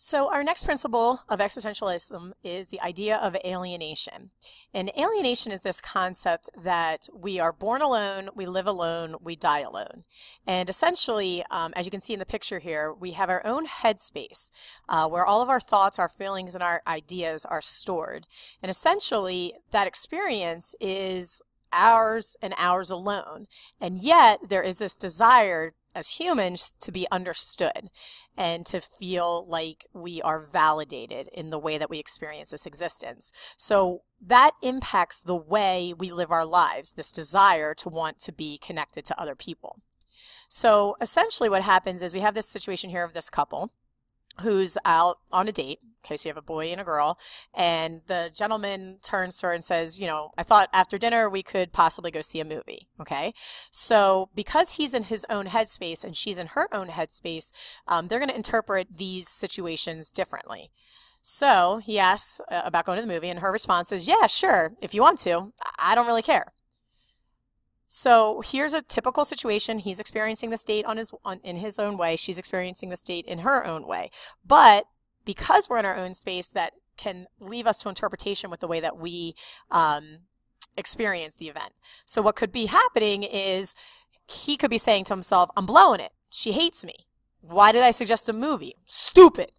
So our next principle of existentialism is the idea of alienation. And alienation is this concept that we are born alone, we live alone, we die alone. And essentially, as you can see in the picture here, we have our own headspace where all of our thoughts, our feelings, and our ideas are stored. And essentially, that experience is ours and ours alone. And yet, there is this desire as humans to be understood and to feel like we are validated in the way that we experience this existence. So that impacts the way we live our lives, this desire to want to be connected to other people. So essentially what happens is we have this situation here of this couple who's out on a date. Okay, so you have a boy and a girl, and the gentleman turns to her and says, I thought after dinner we could possibly go see a movie. Okay, so because he's in his own headspace and she's in her own headspace, they're going to interpret these situations differently. So he asks about going to the movie, and her response is, yeah, sure, if you want to. I don't really care. So here's a typical situation. He's experiencing this date in his own way. She's experiencing this date in her own way. But because we're in our own space, that can leave us to interpretation with the way that we experience the event. So what could be happening is he could be saying to himself, I'm blowing it. She hates me. Why did I suggest a movie? Stupid.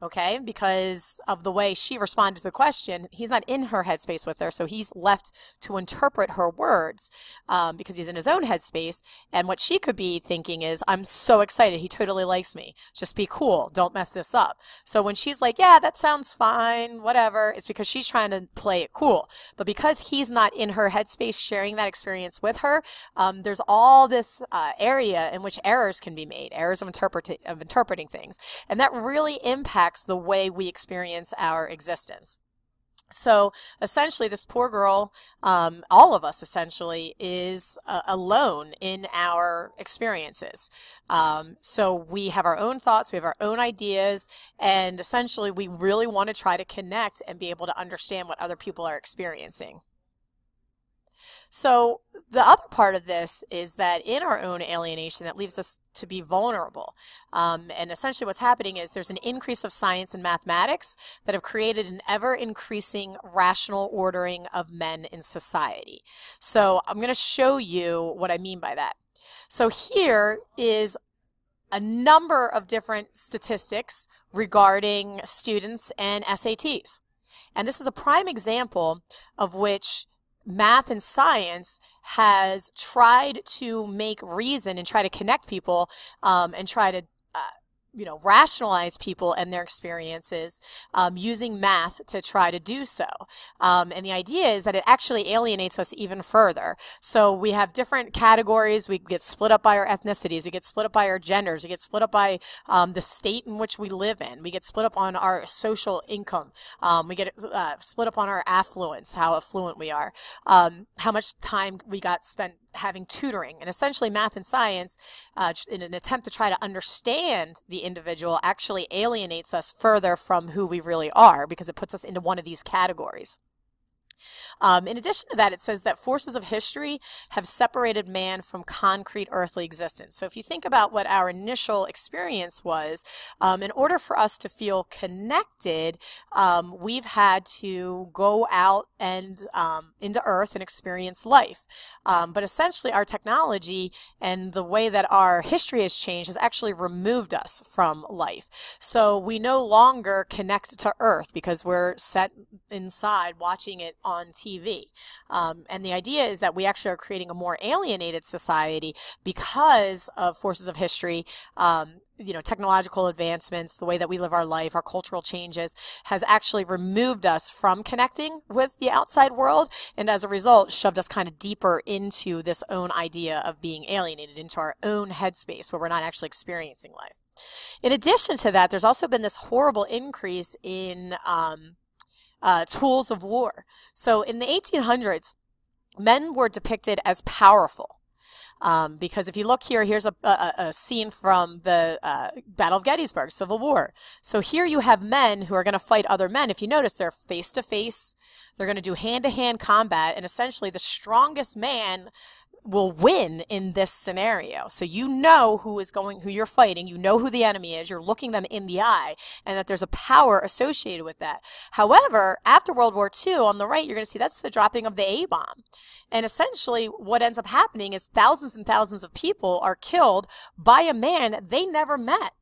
Okay, because of the way she responded to the question, he's not in her headspace with her, so he's left to interpret her words because he's in his own headspace. And what she could be thinking is, I'm so excited. He totally likes me. Just be cool. Don't mess this up. So when she's like, yeah, that sounds fine, whatever, it's because she's trying to play it cool. But because he's not in her headspace sharing that experience with her, there's all this area in which errors can be made, errors of interpreting things. And that really impacts the way we experience our existence. So essentially, this poor girl, all of us essentially, is alone in our experiences. So we have our own thoughts, we have our own ideas, and essentially we really want to try to connect and be able to understand what other people are experiencing. So the other part of this is that in our own alienation, that leaves us to be vulnerable. And essentially what's happening is there's an increase of science and mathematics that have created an ever-increasing rational ordering of men in society. So I'm going to show you what I mean by that. So here is a number of different statistics regarding students and SATs. And this is a prime example of which math and science has tried to make reason and try to connect people and try to rationalize people and their experiences using math to try to do so. And the idea is that it actually alienates us even further. So we have different categories. We get split up by our ethnicities. We get split up by our genders. We get split up by the state in which we live in. We get split up on our social income. We get split up on our affluence, how affluent we are, how much time we got spent having tutoring. And essentially math and science, in an attempt to try to understand the individual, actually alienates us further from who we really are because it puts us into one of these categories. In addition to that, it says that forces of history have separated man from concrete earthly existence. So if you think about what our initial experience was, in order for us to feel connected, we've had to go out and into earth and experience life. But essentially our technology and the way that our history has changed has actually removed us from life. So we no longer connect to earth because we're set inside watching it on TV. And the idea is that we actually are creating a more alienated society because of forces of history, technological advancements, the way that we live our life, our cultural changes has actually removed us from connecting with the outside world, and as a result shoved us kind of deeper into this own idea of being alienated, into our own headspace where we're not actually experiencing life. In addition to that, there's also been this horrible increase in tools of war. So in the 1800s, men were depicted as powerful. Because if you look here, here's a scene from the Battle of Gettysburg, Civil War. So here you have men who are going to fight other men. If you notice, they're face-to-face. They're going to do hand-to-hand combat, and essentially the strongest man will win in this scenario. So you know who you're fighting, you know who the enemy is, you're looking them in the eye, and that there's a power associated with that. However, after World War II, on the right, you're going to see that's the dropping of the A-bomb. And essentially what ends up happening is thousands and thousands of people are killed by a man they never met,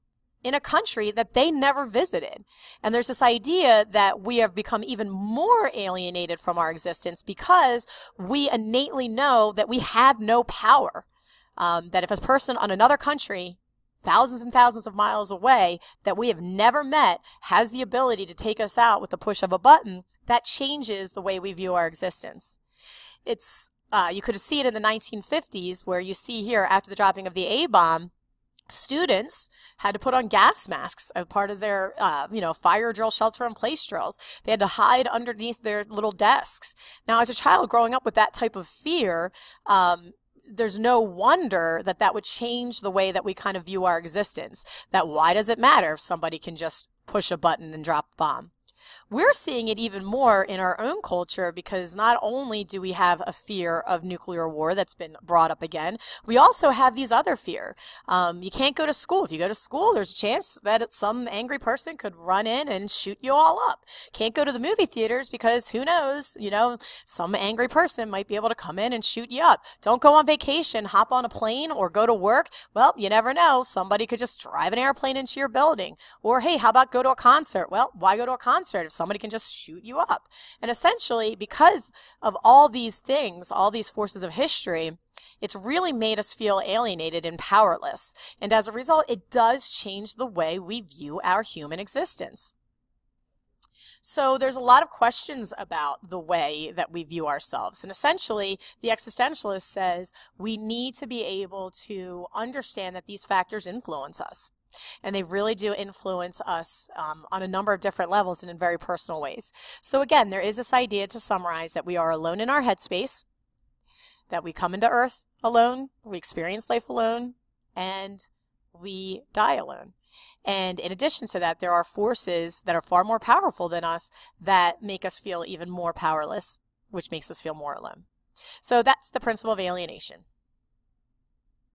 in a country that they never visited. And there's this idea that we have become even more alienated from our existence because we innately know that we have no power. That if a person on another country, thousands and thousands of miles away, that we have never met, has the ability to take us out with the push of a button, that changes the way we view our existence. You could see it in the 1950s, where you see here, after the dropping of the A-bomb, students had to put on gas masks as part of their, fire drill, shelter in place drills. They had to hide underneath their little desks. Now, as a child growing up with that type of fear, there's no wonder that that would change the way that we kind of view our existence. That why does it matter if somebody can just push a button and drop a bomb? We're seeing it even more in our own culture, because not only do we have a fear of nuclear war that's been brought up again, we also have these other fear. You can't go to school. If you go to school, there's a chance that some angry person could run in and shoot you all up. Can't go to the movie theaters because who knows, some angry person might be able to come in and shoot you up. Don't go on vacation, hop on a plane, or go to work. Well, you never know. Somebody could just drive an airplane into your building. Or, hey, how about go to a concert? Well, why go to a concert if somebody can just shoot you up? And essentially, because of all these things, all these forces of history, it's really made us feel alienated and powerless. And as a result, it does change the way we view our human existence. So there's a lot of questions about the way that we view ourselves. And essentially, the existentialist says we need to be able to understand that these factors influence us. And they really do influence us on a number of different levels and in very personal ways. So again, there is this idea, to summarize, that we are alone in our headspace, that we come into Earth alone, we experience life alone, and we die alone. And in addition to that, there are forces that are far more powerful than us that make us feel even more powerless, which makes us feel more alone. So that's the principle of alienation.